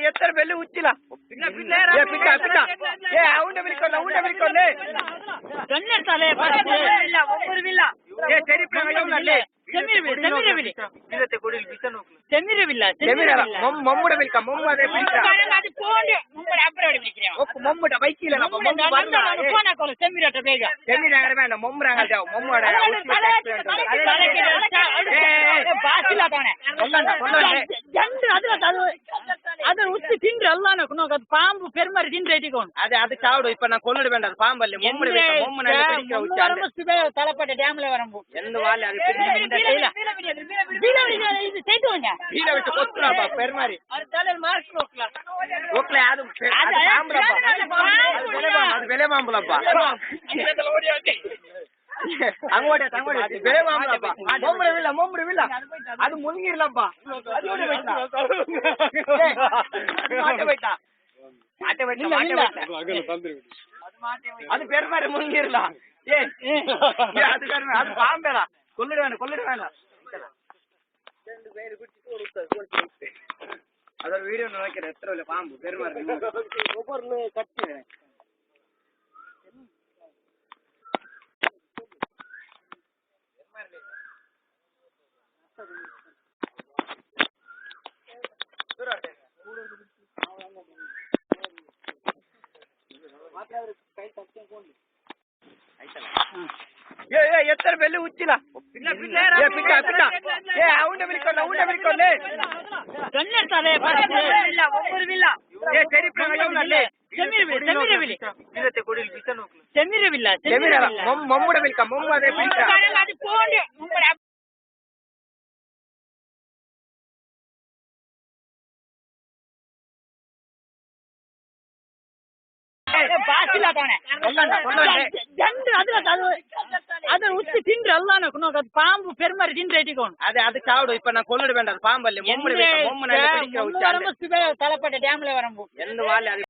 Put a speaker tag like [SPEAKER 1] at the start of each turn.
[SPEAKER 1] ಎತ್ತರ ಬೆಳ್ಳಿ ಉಚ್ಚಿಲ್ಲ ಅವನ ಬಿಲ್ಕೊಂಡೆ மம்முட வில்க மம்மு அதே மம்முட பைக்கில செம்மிராட்ட வேண்டாம் மம்முறாங்க மம்மோட
[SPEAKER 2] ಅದ್ರ ಉತ್ತಿ ತಿಂದ್ರೆ ಅಲ್ಲ ಅದು ಪಾಂಬು ಪೆರ್ಮರಿ ತಿಂದ್ರೆ ಇಟ್ಕೊಂಡು
[SPEAKER 1] ಅದು ಚಾವಡು ಇಪ್ಪ ನಾ ಕೊಲ್ಲಡ ಬೇಡ ಅದು ಪಾಂಬಲ್ಲಿ
[SPEAKER 2] ತಳಪಟ್ಟೆ ಡ್ಯಾಮ್ಲೆ ವರಂಬು
[SPEAKER 1] ಎಂದು ವಾಲೆ ಅದು ಪೆರ್ಮರಿ ಹೋಗ್ಲೇ ಅದು ಅದು ಬೆಲೆ ಮಾಂಬುಲಪ್ಪ ಅಂಗೋಡಿ ಬೆಳೆ ಮಾಂಬುಲಪ್ಪ ಮೊಮ್ಮರವಿಲ್ಲ ಅದು ಮುಳುಗಿರ್ಲಪ್ಪ அது பெருமாறு முழுங்கிரல அது பாம்பேல கொல்லிட வேண்டாம் அதோட வீடியோ நினைக்கிறேன் எத்தனை பாம்பு பெருமாறு ஒவ்வொரு கட்டி ಎತ್ತರ ಬೆಳ್ಳಿ ಉಚ್ಚಿಲ್ಲ ಅವನ ಬಿಲ್ಕೊಂಡೆ ಮಮ್ಮುಡ ಬಿಲ್ಕ ಮಮ್ಮು ಅದೇ
[SPEAKER 2] ಅದ್ರ ಉತ್ತಿ ತಿಂದ್ರೆ ಅಲ್ಲ ಅದು ಪಾಂಬು ಪೆರ್ಮರಿ ತಿಂದ್ರೆ ಇಟ್ಕೊಂಡು
[SPEAKER 1] ಅದು ಚಾವಡು ಇಪ್ಪ ನಾ ಕೊಲ್ಲಡ ಬೇಡ ಅದು ಪಾಂಬಲ್ಲಿ
[SPEAKER 2] ತಳಪಟ್ಟೆ ಡ್ಯಾಮ್ಲೆ ವರಂಬು
[SPEAKER 1] ಎಂದು ವಾಲೆ